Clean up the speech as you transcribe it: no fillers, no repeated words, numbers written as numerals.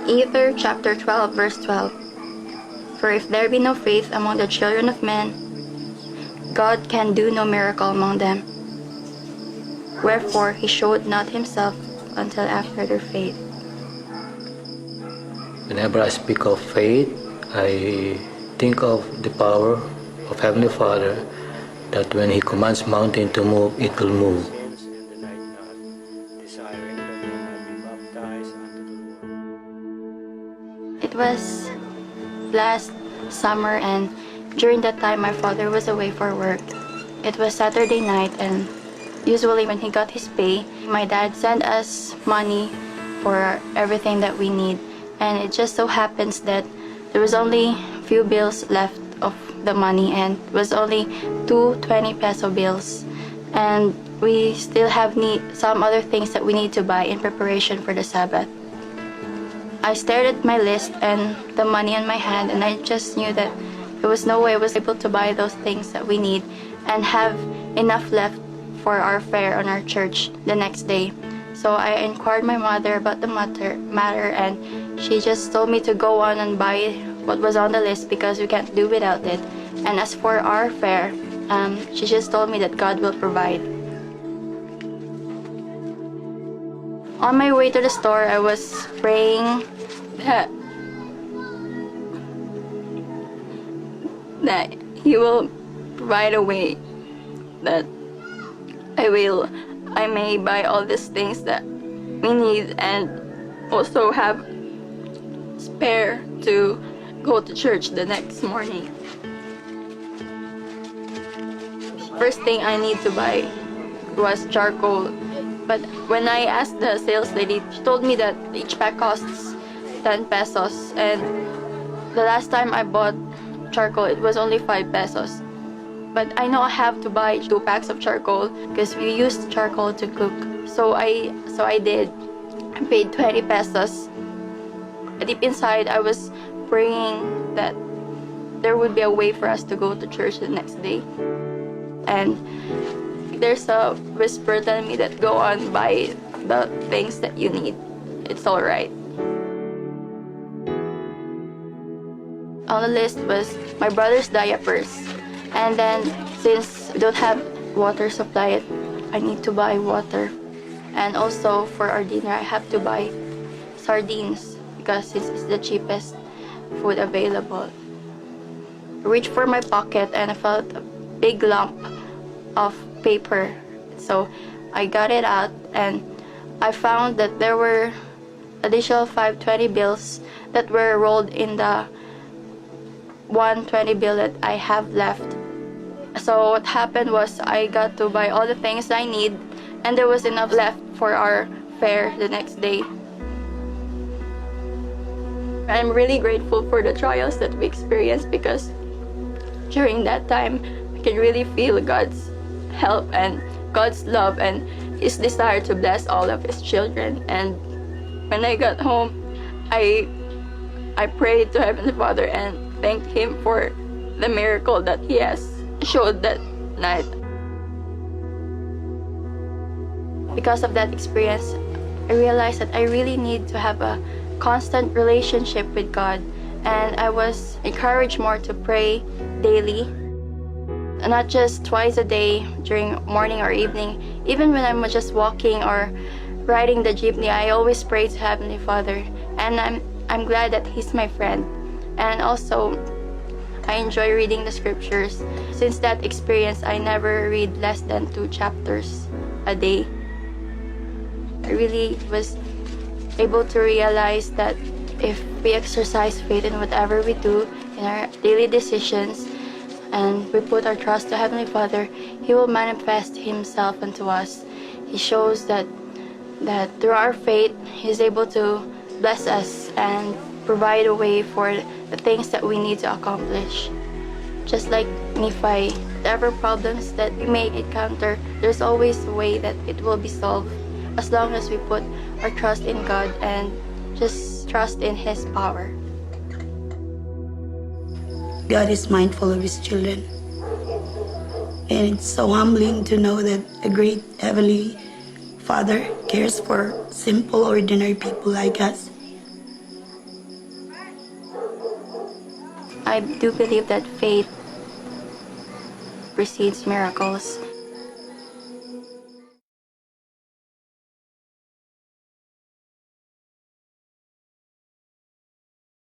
Ether chapter 12 verse 12. For if there be no faith among the children of men, God can do no miracle among them. Wherefore he showed not himself until after their faith. Whenever I speak of faith, I think of the power of Heavenly Father, that when He commands mountain to move, it will move. It was last summer, and during that time my father was away for work. It was Saturday night, and usually when he got his pay, my dad sent us money for everything that we need. And it just so happens that there was only a few bills left of the money, and it was only 2 20 peso bills. And we still have some other things that we need to buy in preparation for the Sabbath. I stared at my list and the money in my hand, and I just knew that there was no way I was able to buy those things that we need and have enough left for our fare on our church the next day. So I inquired my mother about the matter, and she just told me to go on and buy what was on the list because we can't do without it. And as for our fare, she just told me that God will provide. On my way to the store, I was praying that He will provide a way, that I may buy all these things that we need and also have spare to go to church the next morning. First thing I need to buy was charcoal. But when I asked the sales lady, she told me that each pack costs 10 pesos. And the last time I bought charcoal, it was only 5 pesos. But I know I have to buy 2 packs of charcoal because we used charcoal to cook. So I did. I paid 20 pesos. Deep inside, I was praying that there would be a way for us to go to church the next day. And there's a whisper telling me that go on, buy the things that you need. It's all right. On the list was my brother's diapers. And then since we don't have water supply, I need to buy water. And also for our dinner, I have to buy sardines because it's the cheapest food available. I reached for my pocket and I felt a big lump of paper. So I got it out and I found that there were additional 520 bills that were rolled in the 120 bill that I have left. So what happened was I got to buy all the things I need, and there was enough left for our fare the next day. I'm really grateful for the trials that we experienced because during that time we can really feel God's help and God's love and His desire to bless all of His children. And when I got home, I prayed to Heavenly Father and thanked Him for the miracle that He has showed that night. Because of that experience, I realized that I really need to have a constant relationship with God, and I was encouraged more to pray daily, not just twice a day during morning or evening. Even when I'm just walking or riding the jeepney, I always pray to Heavenly Father, and I'm glad that He's my friend. And also, I enjoy reading the scriptures. Since that experience, I never read less than 2 chapters a day. I really was able to realize that if we exercise faith in whatever we do, in our daily decisions, and we put our trust to Heavenly Father, He will manifest Himself unto us. He shows that through our faith, He's able to bless us and provide a way for the things that we need to accomplish. Just like Nephi, whatever problems that we may encounter, there's always a way that it will be solved as long as we put our trust in God and just trust in His power. God is mindful of His children. And it's so humbling to know that a great Heavenly Father cares for simple, ordinary people like us. I do believe that faith precedes miracles.